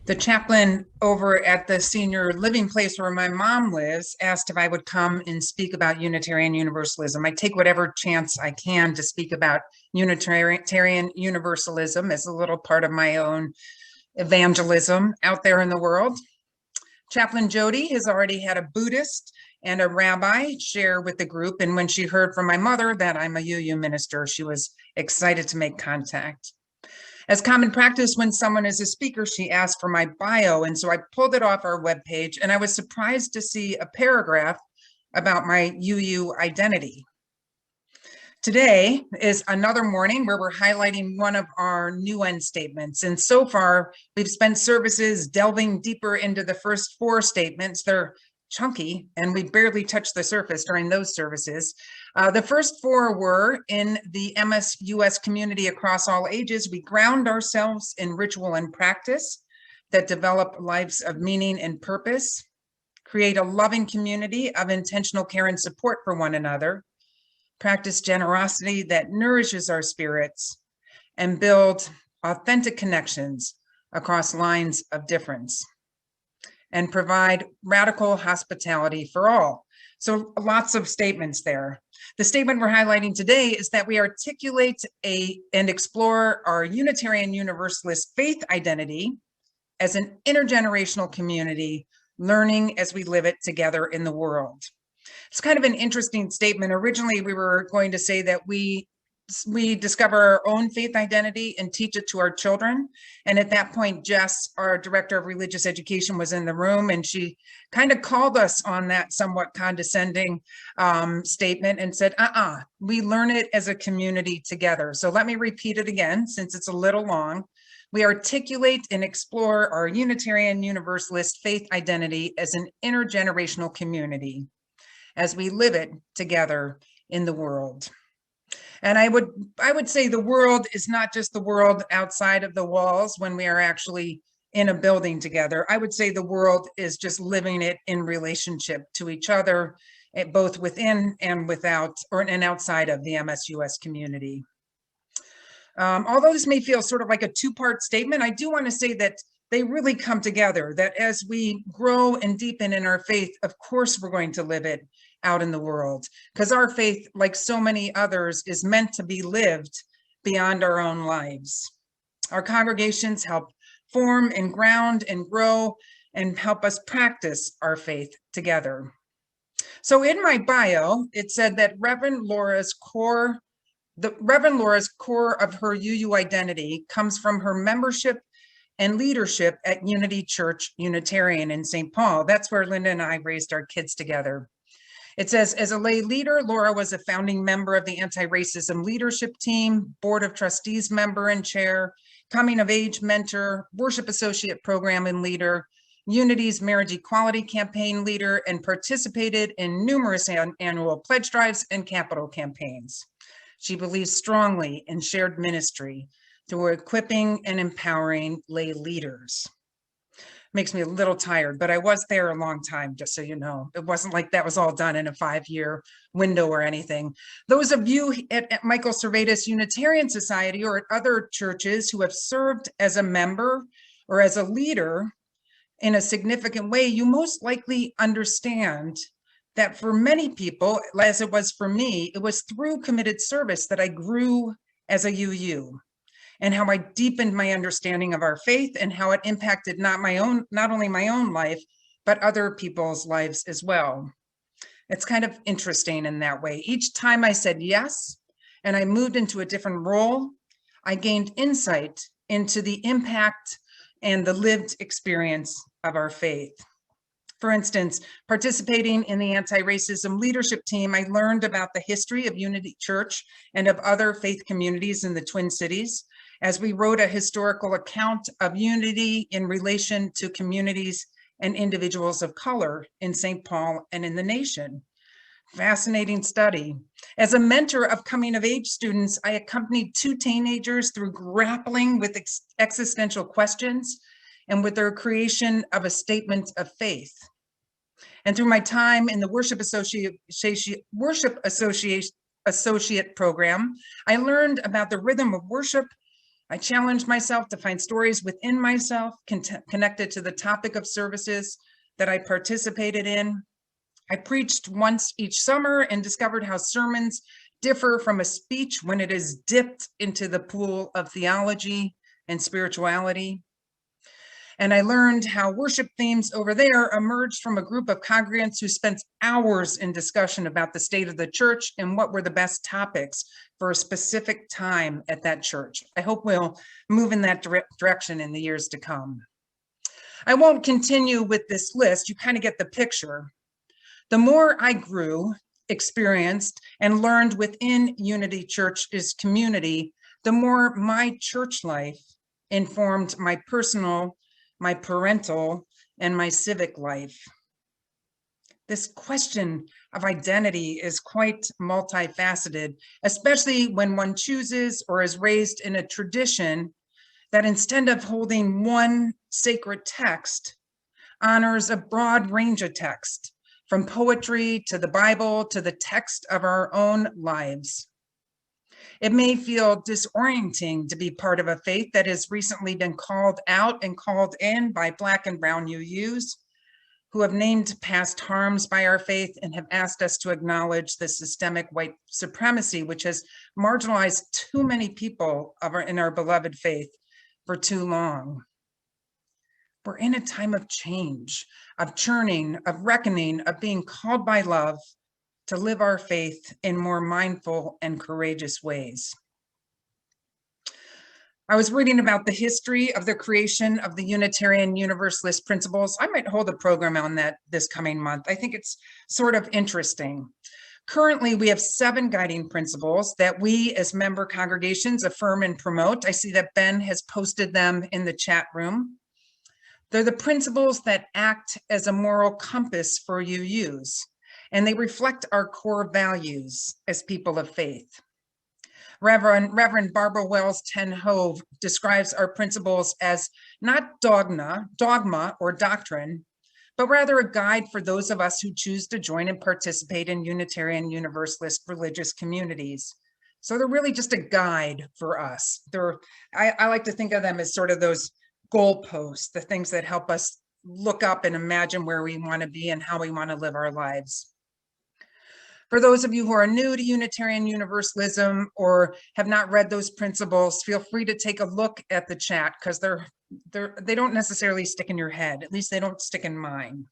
The chaplain over at the senior living place where my mom lives asked if I would come and speak about Unitarian Universalism. I take whatever chance I can to speak about Unitarian Universalism as a little part of my own evangelism out there in the world. Chaplain Jody has already had a Buddhist and a rabbi share with the group, and when she heard from my mother that I'm a UU minister, she was excited to make contact. As common practice, when someone is a speaker, she asked for my bio. And so I pulled it off our webpage, and I was surprised to see a paragraph about my UU identity. Today is another morning where we're highlighting one of our new end statements. And so far, we've spent services delving deeper into the first four statements. They're chunky, and we barely touched the surface during those services. The first four were: in the MSUS community across all ages, we ground ourselves in ritual and practice that develop lives of meaning and purpose, create a loving community of intentional care and support for one another, practice generosity that nourishes our spirits, and build authentic connections across lines of difference, and provide radical hospitality for all. So lots of statements there. The statement we're highlighting today is that we articulate and explore our Unitarian Universalist faith identity as an intergenerational community, learning as we live it together in the world. It's kind of an interesting statement. Originally, we were going to say that we discover our own faith identity and teach it to our children. And at that point, Jess, our director of religious education, was in the room, and she kind of called us on that somewhat condescending statement and said, we learn it as a community together. So let me repeat it again, since it's a little long. We articulate and explore our Unitarian Universalist faith identity as an intergenerational community as we live it together in the world. And I would say the world is not just the world outside of the walls when we are actually in a building together. I would say the world is just living it in relationship to each other, both within and without, and outside of the MSUS community. Although this may feel sort of like a two-part statement, I do want to say that they really come together, that as we grow and deepen in our faith, of course, we're going to live it out in the world, because our faith, like so many others, is meant to be lived beyond our own lives. Our congregations help form and ground and grow and help us practice our faith together. So in my bio, it said that Reverend Laura's core of her UU identity comes from her membership and leadership at Unity Church Unitarian in St. Paul. That's where Linda and I raised our kids together. It says, as a lay leader, Laura was a founding member of the anti-racism leadership team, board of trustees member and chair, coming of age mentor, worship associate program and leader, Unity's marriage equality campaign leader, and participated in numerous annual pledge drives and capital campaigns. She believes strongly in shared ministry through equipping and empowering lay leaders. Makes me a little tired, but I was there a long time, just so you know. It wasn't like that was all done in a 5-year window or anything. Those of you at Michael Servetus Unitarian Society or at other churches who have served as a member or as a leader in a significant way, you most likely understand that for many people, as it was for me, it was through committed service that I grew as a UU, and how I deepened my understanding of our faith and how it impacted not only my own life, but other people's lives as well. It's kind of interesting in that way. Each time I said yes, and I moved into a different role, I gained insight into the impact and the lived experience of our faith. For instance, participating in the anti-racism leadership team, I learned about the history of Unity Church and of other faith communities in the Twin Cities, as we wrote a historical account of unity in relation to communities and individuals of color in St. Paul and in the nation. Fascinating study. As a mentor of coming of age students, I accompanied 2 teenagers through grappling with existential questions and with their creation of a statement of faith. And through my time in the worship associate program, I learned about the rhythm of worship I challenged myself to find stories within myself connected to the topic of services that I participated in. I preached once each summer and discovered how sermons differ from a speech when it is dipped into the pool of theology and spirituality. And I learned how worship themes over there emerged from a group of congregants who spent hours in discussion about the state of the church and what were the best topics for a specific time at that church. I hope we'll move in that direction in the years to come. I won't continue with this list. You kind of get the picture. The more I grew, experienced, and learned within Unity Church's community, the more my church life informed my personal, my parental, and my civic life. This question of identity is quite multifaceted, especially when one chooses or is raised in a tradition that instead of holding one sacred text, honors a broad range of text, from poetry to the Bible to the text of our own lives. It may feel disorienting to be part of a faith that has recently been called out and called in by Black and Brown UUs, who have named past harms by our faith and have asked us to acknowledge the systemic white supremacy, which has marginalized too many people in our beloved faith for too long. We're in a time of change, of churning, of reckoning, of being called by love to live our faith in more mindful and courageous ways. I was reading about the history of the creation of the Unitarian Universalist principles. I might hold a program on that this coming month. I think it's sort of interesting. Currently, we have 7 guiding principles that we as member congregations affirm and promote. I see that Ben has posted them in the chat room. They're the principles that act as a moral compass for UUs, and they reflect our core values as people of faith. Reverend Barbara Wells Ten Hove describes our principles as not dogma or doctrine, but rather a guide for those of us who choose to join and participate in Unitarian Universalist religious communities. So they're really just a guide for us. I like to think of them as sort of those goalposts, the things that help us look up and imagine where we want to be and how we want to live our lives. For those of you who are new to Unitarian Universalism or have not read those principles, feel free to take a look at the chat because they don't necessarily stick in your head. At least they don't stick in mine.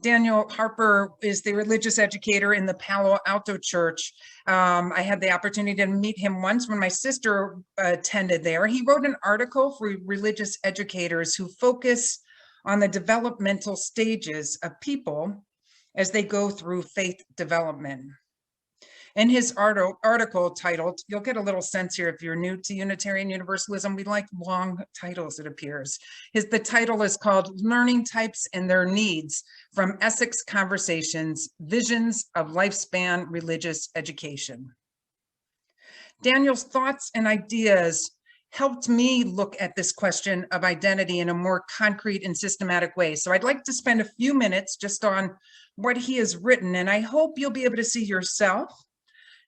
Daniel Harper is the religious educator in the Palo Alto Church. I had the opportunity to meet him once when my sister attended there. He wrote an article for religious educators who focus on the developmental stages of people as they go through faith development. In his article titled, you'll get a little sense here if you're new to Unitarian Universalism, we like long titles, it appears. The title is called Learning Types and Their Needs from Essex Conversations, Visions of Lifespan Religious Education. Daniel's thoughts and ideas helped me look at this question of identity in a more concrete and systematic way. So I'd like to spend a few minutes just on what he has written, and I hope you'll be able to see yourself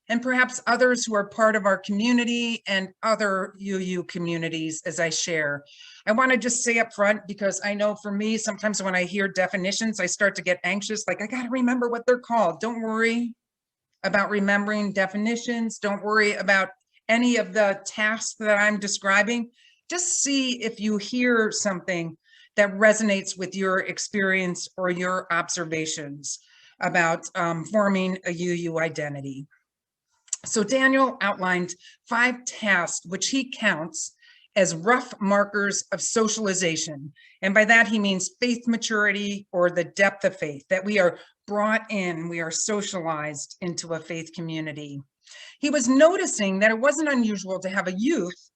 and perhaps others who are part of our community and other UU communities as I share. I want to just say up front, because I know for me, sometimes when I hear definitions, I start to get anxious, like I got to remember what they're called. Don't worry about remembering definitions. Don't worry about any of the tasks that I'm describing. Just see if you hear something that resonates with your experience or your observations about forming a UU identity. So Daniel outlined 5 tasks, which he counts as rough markers of socialization. And by that, he means faith maturity or the depth of faith, that we are brought in, we are socialized into a faith community. He was noticing that it wasn't unusual to have a youth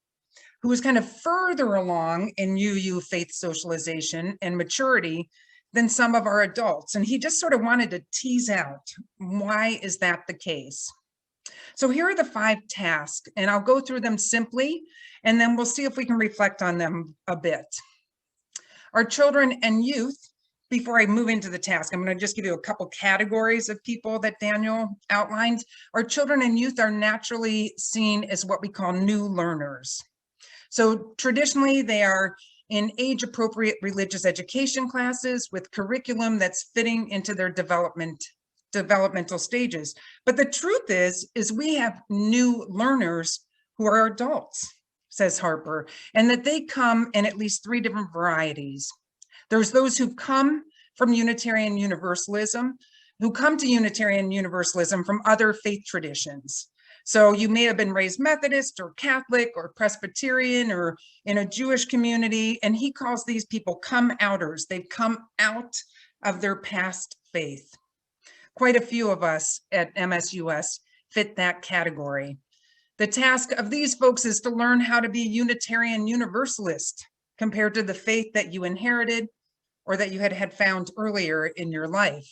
who was kind of further along in UU faith socialization and maturity than some of our adults. And he just sort of wanted to tease out, why is that the case? So here are the 5 tasks, and I'll go through them simply, and then we'll see if we can reflect on them a bit. Our children and youth, before I move into the task, I'm going to just give you a couple categories of people that Daniel outlined. Our children and youth are naturally seen as what we call new learners. So traditionally, they are in age-appropriate religious education classes with curriculum that's fitting into their developmental stages. But the truth is we have new learners who are adults, says Harper, and that they come in at least 3 different varieties. There's those who come from Unitarian Universalism, who come to Unitarian Universalism from other faith traditions. So you may have been raised Methodist or Catholic or Presbyterian or in a Jewish community, and he calls these people come-outers. They've come out of their past faith. Quite a few of us at MSUS fit that category. The task of these folks is to learn how to be Unitarian Universalist compared to the faith that you inherited or that you had found earlier in your life.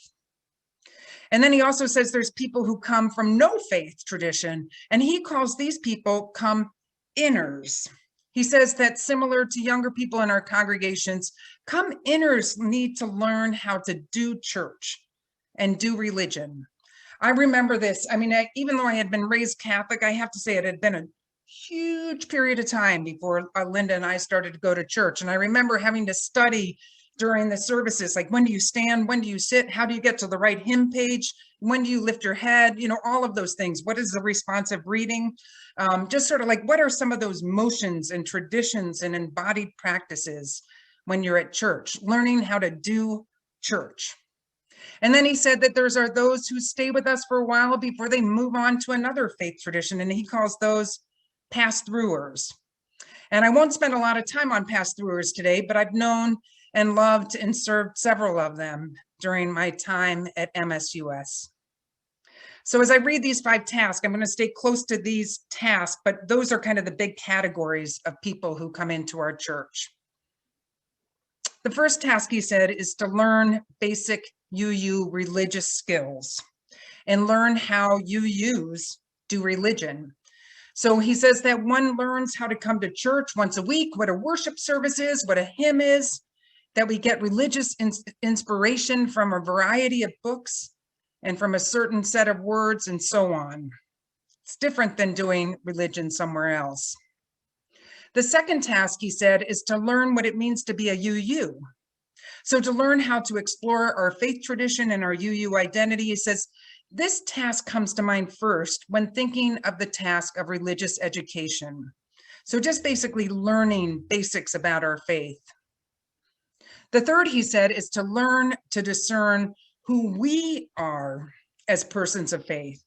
And then he also says there's people who come from no faith tradition, and he calls these people come-inners. He says that similar to younger people in our congregations, come-inners need to learn how to do church and do religion. I remember this. I mean, even though I had been raised Catholic, I have to say it had been a huge period of time before Linda and I started to go to church. And I remember having to study during the services, like when do you stand, when do you sit, how do you get to the right hymn page, when do you lift your head, you know, all of those things. What is the responsive reading? Just sort of like, what are some of those motions and traditions and embodied practices when you're at church, learning how to do church. And then he said that there are those who stay with us for a while before they move on to another faith tradition, and he calls those pass-throughers. And I won't spend a lot of time on pass-throughers today, but I've known and loved and served several of them during my time at MSUS. So as I read these 5 tasks, I'm going to stay close to these tasks, but those are kind of the big categories of people who come into our church. The first task, he said, is to learn basic UU religious skills and learn how UUs do religion. So he says that one learns how to come to church once a week, what a worship service is, what a hymn is, that we get religious inspiration from a variety of books and from a certain set of words and so on. It's different than doing religion somewhere else. The second task, he said, is to learn what it means to be a UU. So to learn how to explore our faith tradition and our UU identity, he says, this task comes to mind first when thinking of the task of religious education. So just basically learning basics about our faith. The third, he said, is to learn to discern who we are as persons of faith,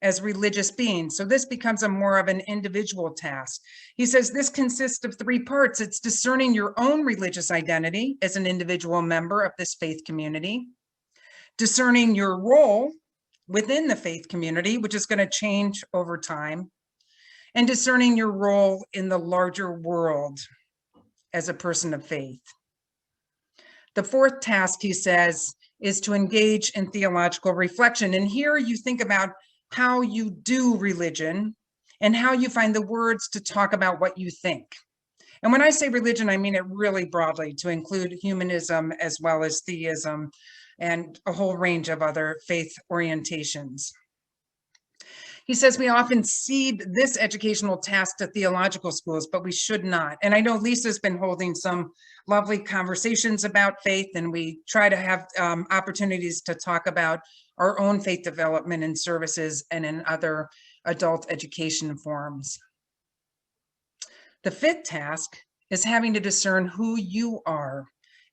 as religious beings. So this becomes a more of an individual task. He says this consists of 3 parts. It's discerning your own religious identity as an individual member of this faith community, discerning your role within the faith community, which is going to change over time, and discerning your role in the larger world as a person of faith. The fourth task, he says, is to engage in theological reflection. And here you think about how you do religion and how you find the words to talk about what you think. And when I say religion, I mean it really broadly, to include humanism as well as theism and a whole range of other faith orientations. He says we often cede this educational task to theological schools, but we should not. And I know Lisa's been holding some lovely conversations about faith, and we try to have opportunities to talk about our own faith development in services and in other adult education forums. The fifth task is having to discern who you are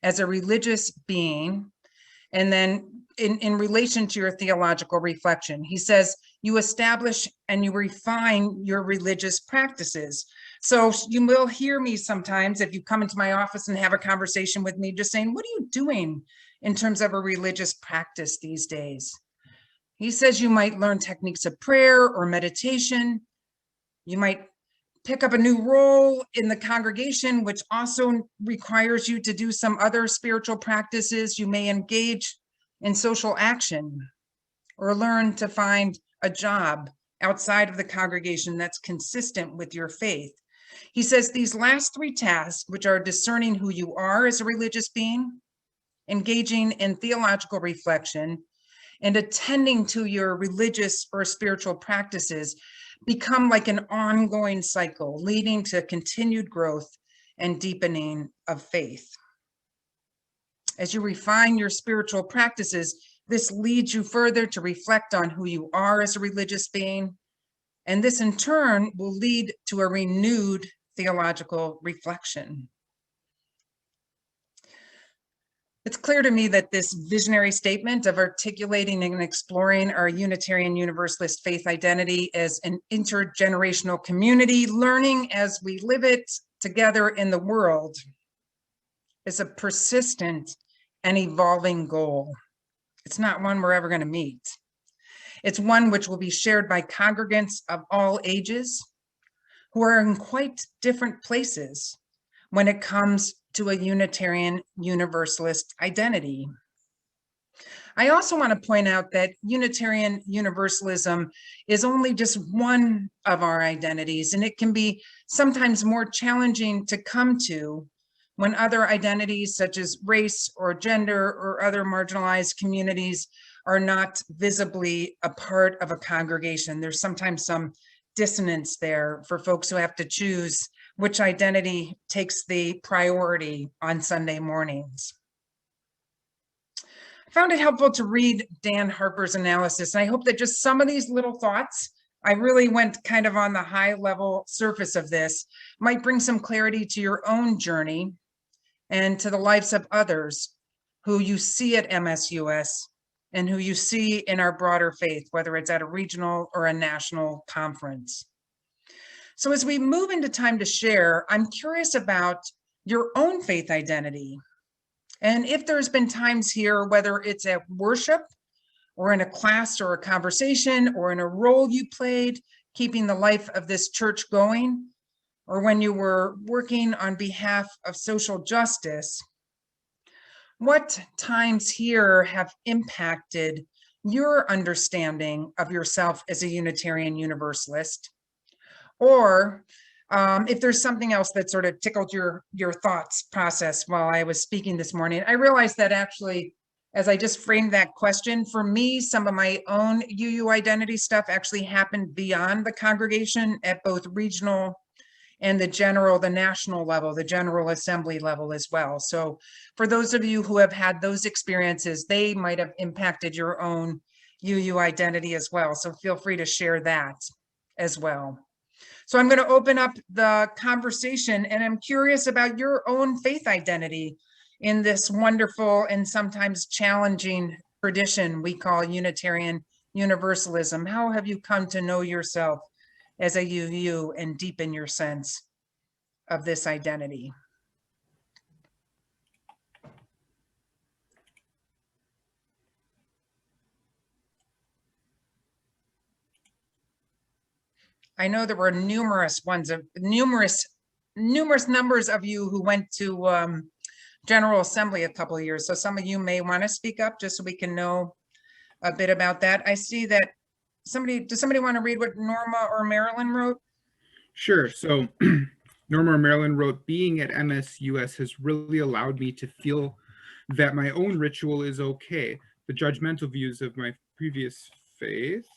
as a religious being, and then in relation to your theological reflection. He says you establish and you refine your religious practices. So you will hear me sometimes if you come into my office and have a conversation with me, just saying, what are you doing in terms of a religious practice these days? He says you might learn techniques of prayer or meditation. You might pick up a new role in the congregation, which also requires you to do some other spiritual practices. You may engage in social action or learn to find a job outside of the congregation that's consistent with your faith. He says these last 3 tasks, which are discerning who you are as a religious being, engaging in theological reflection, and attending to your religious or spiritual practices, become like an ongoing cycle, leading to continued growth and deepening of faith. As you refine your spiritual practices, this leads you further to reflect on who you are as a religious being, and this in turn will lead to a renewed theological reflection. It's clear to me that this visionary statement of articulating and exploring our Unitarian Universalist faith identity as an intergenerational community, learning as we live it together in the world, is a persistent and evolving goal. It's not one we're ever going to meet. It's one which will be shared by congregants of all ages who are in quite different places when it comes to a Unitarian Universalist identity. I also want to point out that Unitarian Universalism is only just one of our identities, and it can be sometimes more challenging to come to when other identities such as race or gender or other marginalized communities are not visibly a part of a congregation. There's sometimes some dissonance there for folks who have to choose which identity takes the priority on Sunday mornings. I found it helpful to read Dan Harper's analysis, and I hope that just some of these little thoughts, I really went kind of on the high level surface of this, might bring some clarity to your own journey and to the lives of others who you see at MSUS and who you see in our broader faith, whether it's at a regional or a national conference. So as we move into time to share, I'm curious about your own faith identity. And if there's been times here, whether it's at worship or in a class or a conversation or in a role you played, keeping the life of this church going, or when you were working on behalf of social justice, what times here have impacted your understanding of yourself as a Unitarian Universalist? Or if there's something else that sort of tickled your thoughts process while I was speaking this morning. I realized that actually, as I just framed that question, for me, some of my own UU identity stuff actually happened beyond the congregation at both regional and the national level, the General Assembly level as well. So for those of you who have had those experiences, they might have impacted your own UU identity as well. So feel free to share that as well. So I'm going to open up the conversation, and I'm curious about your own faith identity in this wonderful and sometimes challenging tradition we call Unitarian Universalism. How have you come to know yourself as a UU and deepen your sense of this identity? I know there were numerous numbers of you who went to General Assembly a couple of years. So some of you may want to speak up just so we can know a bit about that. I see that does somebody want to read what Norma or Marilyn wrote? Sure. So Norma or Marilyn wrote, being at MSUS has really allowed me to feel that my own ritual is okay. The judgmental views of my previous faith.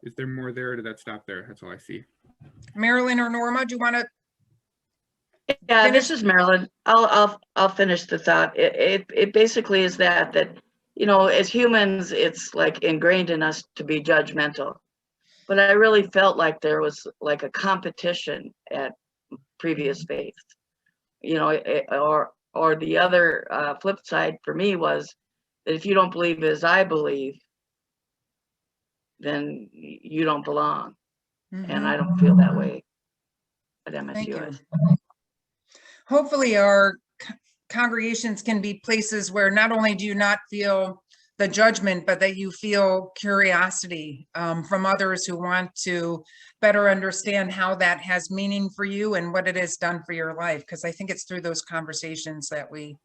Is there more there, or did that stop there? That's all I see. Marilyn or Norma, do you want to? Yeah, this is Marilyn. I'll finish the thought. It basically is that you know, as humans, it's like ingrained in us to be judgmental. But I really felt like there was like a competition at previous faith, you know, or the other flip side for me was that if you don't believe as I believe, then you don't belong. Mm-hmm. And I don't feel that way at MSUS. Thank you. Hopefully our congregations can be places where not only do you not feel the judgment, but that you feel curiosity from others who want to better understand how that has meaning for you and what it has done for your life. Because I think it's through those conversations that we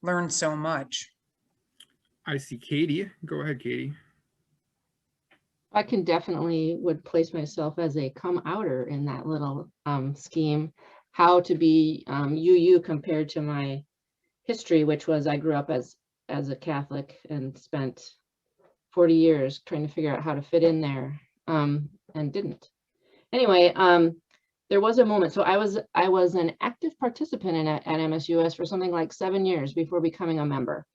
learn so much. I see Katie. Go ahead, Katie. I can definitely would place myself as a come-outer in that little scheme. How to be UU compared to my history, which was I grew up as a Catholic and spent 40 years trying to figure out how to fit in there. And and didn't. Anyway, there was a moment. So I was an active participant at MSUS for something like 7 years before becoming a member.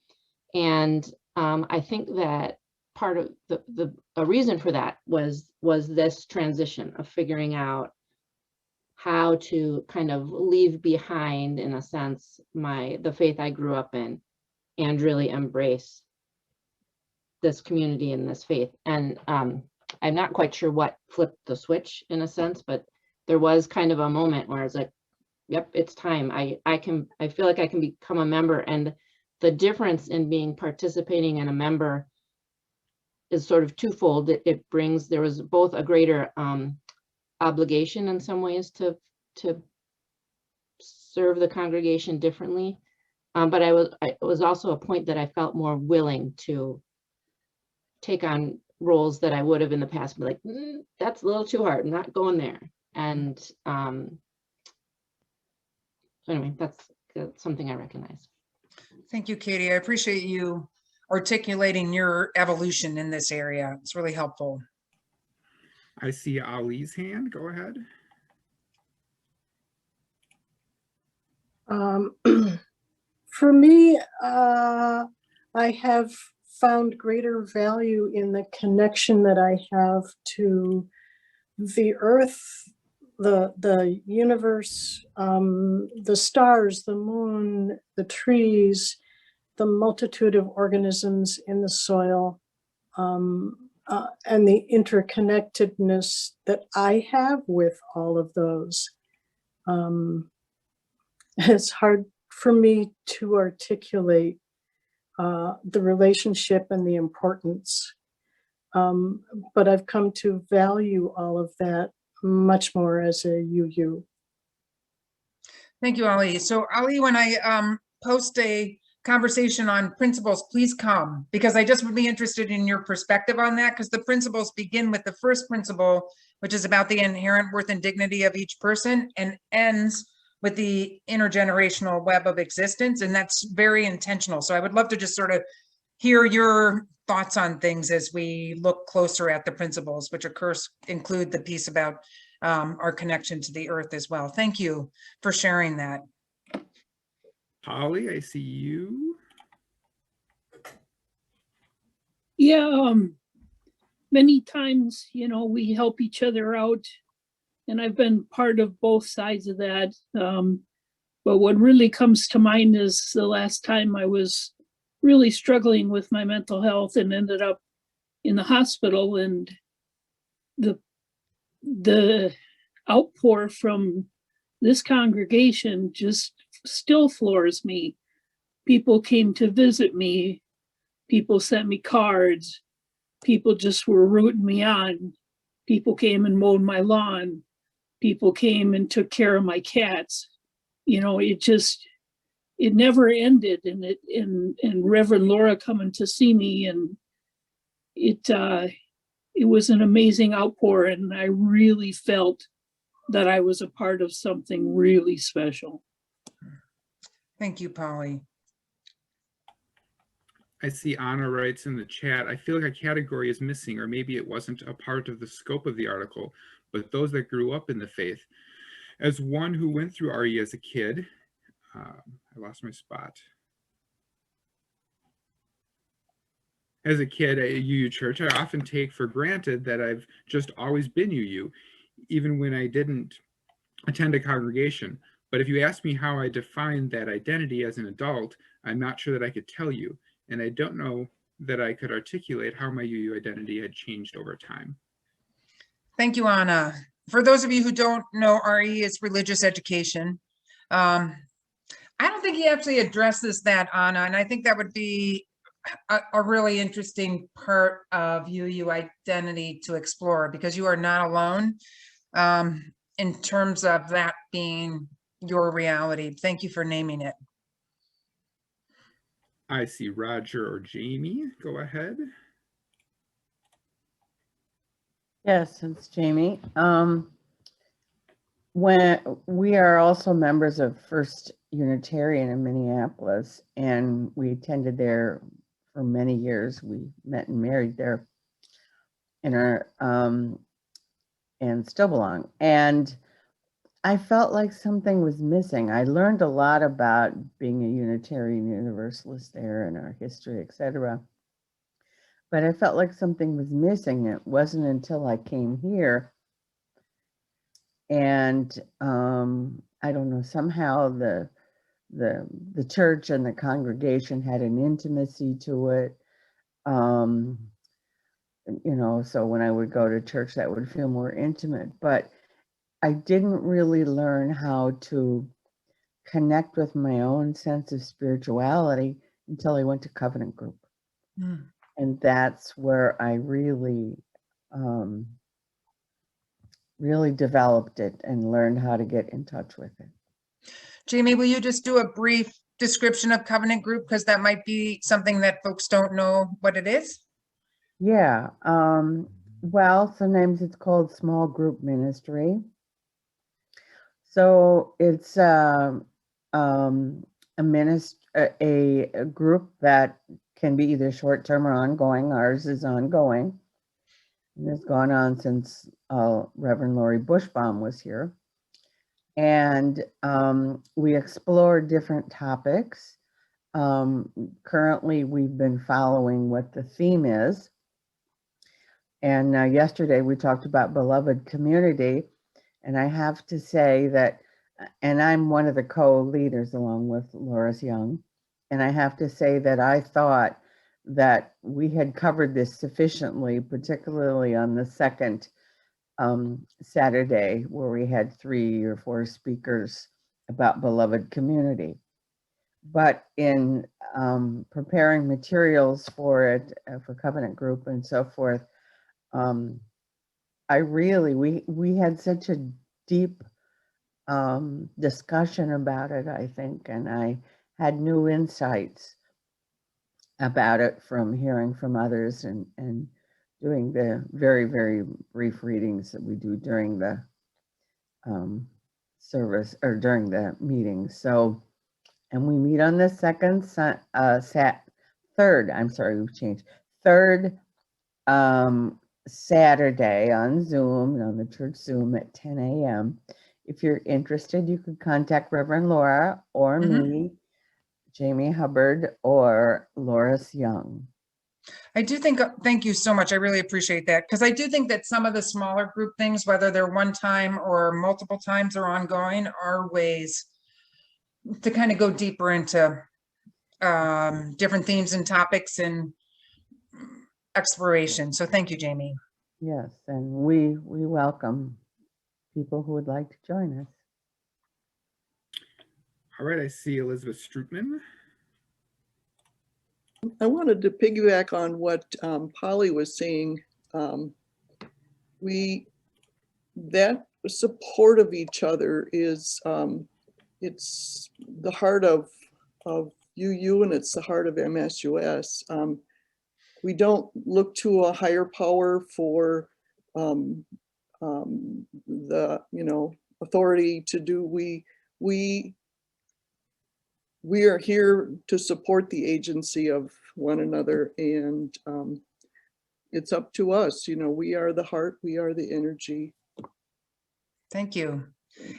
And I think that part of a reason for that was this transition of figuring out how to kind of leave behind, in a sense, the faith I grew up in, and really embrace this community and this faith. And I'm not quite sure what flipped the switch, in a sense, but there was kind of a moment where I was like, yep, it's time. I feel like I can become a member. And the difference in being participating and a member is sort of twofold. There was both a greater obligation in some ways to serve the congregation differently, but it was also a point that I felt more willing to take on roles that I would have in the past, be like, that's a little too hard, I'm not going there. And so anyway, that's something I recognize. Thank you, Katie. I appreciate you articulating your evolution in this area. It's really helpful. I see Ali's hand. Go ahead. For me, I have found greater value in the connection that I have to the earth, the universe, the stars, the moon, the trees, the multitude of organisms in the soil, and the interconnectedness that I have with all of those. It's hard for me to articulate the relationship and the importance, but I've come to value all of that much more as a UU. Thank you, Ali. So Ali, when I post a conversation on principles, please come, because I just would be interested in your perspective on that, because the principles begin with the first principle, which is about the inherent worth and dignity of each person, and ends with the intergenerational web of existence. And that's very intentional. So I would love to just sort of hear your thoughts on things as we look closer at the principles, which of course include the piece about our connection to the earth as well. Thank you for sharing that. Holly, I see you. Yeah, many times, we help each other out, and I've been part of both sides of that. But what really comes to mind is the last time I was really struggling with my mental health and ended up in the hospital, and the outpour from this congregation just still floors me. People came to visit me. People sent me cards. People just were rooting me on. People came and mowed my lawn. People came and took care of my cats. It never ended. And Reverend Laura coming to see me, and it was an amazing outpour, and I really felt that I was a part of something really special. Thank you, Polly. I see Anna writes in the chat, I feel like a category is missing, or maybe it wasn't a part of the scope of the article, but those that grew up in the faith. As one who went through RE as a kid, I lost my spot. As a kid at UU Church, I often take for granted that I've just always been UU, even when I didn't attend a congregation. But if you ask me how I define that identity as an adult, I'm not sure that I could tell you. And I don't know that I could articulate how my UU identity had changed over time. Thank you, Anna. For those of you who don't know, RE is religious education. I don't think he actually addresses that, Anna, and I think that would be a really interesting part of UU identity to explore, because you are not alone in terms of that being your reality. Thank you for naming it. I see Roger or Jamie. Go ahead. Yes, it's Jamie. When we are also members of First Unitarian in Minneapolis, and we attended there for many years. We met and married there. And and still belong. And I felt like something was missing. I learned a lot about being a Unitarian Universalist there and our history, etc. But I felt like something was missing. It wasn't until I came here and I don't know, somehow the church and the congregation had an intimacy to it. You know, so when I would go to church, that would feel more intimate. But I didn't really learn how to connect with my own sense of spirituality until I went to Covenant Group. Mm. And that's where I really, really developed it and learned how to get in touch with it. Jamie, will you just do a brief description of Covenant Group? Because that might be something that folks don't know what it is. Yeah. Well, sometimes it's called small group ministry. So it's a group that can be either short-term or ongoing. Ours is ongoing. And it's gone on since Reverend Lori Bushbaum was here. And we explore different topics. Currently, we've been following what the theme is. And yesterday we talked about beloved community. And I have to say that, and I'm one of the co-leaders along with Loris Young. And I have to say that I thought that we had covered this sufficiently, particularly on the second Saturday, where we had 3 or 4 speakers about beloved community. But in preparing materials for it, for Covenant Group and so forth, we had such a deep discussion about it, I think, and I had new insights about it from hearing from others and doing the very, very brief readings that we do during the service or during the meeting. So, and we meet on the third Saturday on Zoom, on the church Zoom at 10 a.m. If you're interested, you could contact Reverend Laura or me, Jamie Hubbard, or Loris Young. I do think, thank you so much. I really appreciate that, because I do think that some of the smaller group things, whether they're one time or multiple times or ongoing, are ways to kind of go deeper into different themes and topics and exploration. So thank you, Jamie. Yes, and we welcome people who would like to join us. All right, I see Elizabeth Strootman. I wanted to piggyback on what Polly was saying. That support of each other is, it's the heart of UU and it's the heart of MSUS. We don't look to a higher power for the authority to do. We are here to support the agency of one another, and it's up to us. We are the heart, we are the energy. Thank you.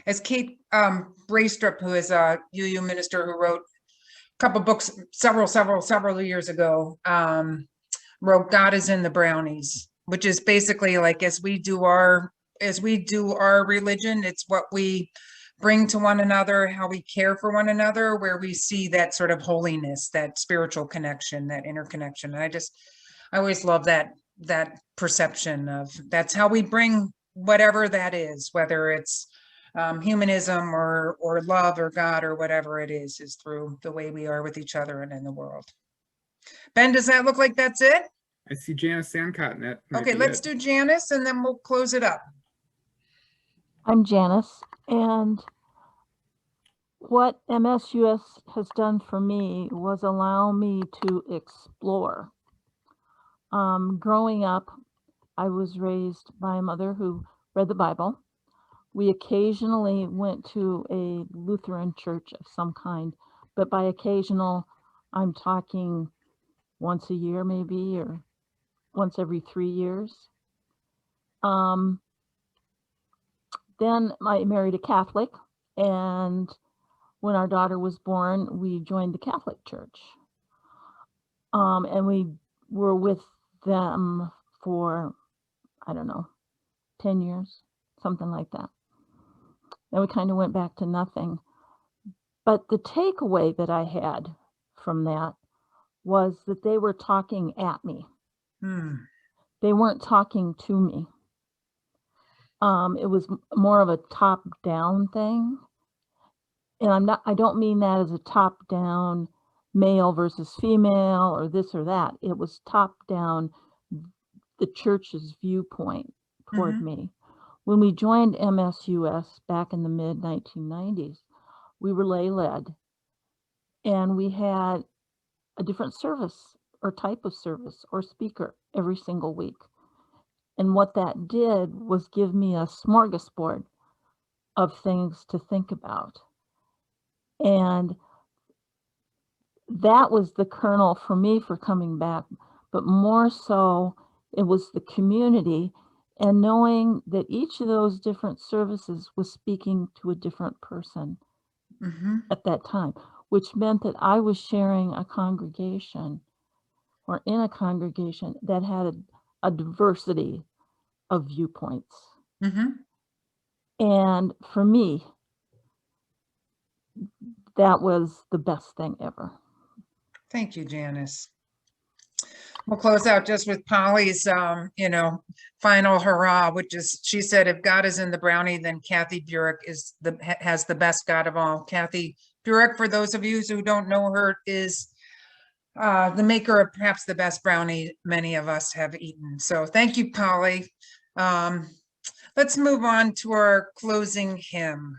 As Kate Braystrup, who is a UU minister who wrote a couple books several years ago, wrote "God is in the Brownies," which is basically like as we do our religion, it's what we bring to one another, how we care for one another, where we see that sort of holiness, that spiritual connection, that interconnection. And I always love that perception of that's how we bring whatever that is, whether it's humanism or love or God or whatever it is through the way we are with each other and in the world. Ben, does that look like that's it? I see Janice Sandcott. Okay, let's do Janice and then we'll close it up. I'm Janice, and what MSUS has done for me was allow me to explore. Growing up, I was raised by a mother who read the Bible. We occasionally went to a Lutheran church of some kind, but by occasional, I'm talking once a year maybe, or once every 3 years. then I married a Catholic, and when our daughter was born, we joined the Catholic Church. And we were with them for, I don't know, 10 years, something like that. Then we kind of went back to nothing. But the takeaway that I had from that was that they were talking at me. They weren't talking to me. It was more of a top-down thing. And I don't mean that as a top-down male versus female or this or that. It was top-down, the church's viewpoint toward me. When we joined MSUS back in the mid-1990s, we were lay-led, and we had a different service or type of service or speaker every single week. And what that did was give me a smorgasbord of things to think about. And that was the kernel for me for coming back, but more so it was the community and knowing that each of those different services was speaking to a different person at that time, which meant that I was sharing a congregation or in a congregation that had a diversity of viewpoints. And for me, that was the best thing ever. Thank you, Janice. We'll close out just with Polly's, final hurrah, which is, she said, if God is in the brownie, then Kathy Burek has the best God of all. Kathy Burek, for those of you who don't know her, is the maker of perhaps the best brownie many of us have eaten. So thank you, Polly. Let's move on to our closing hymn.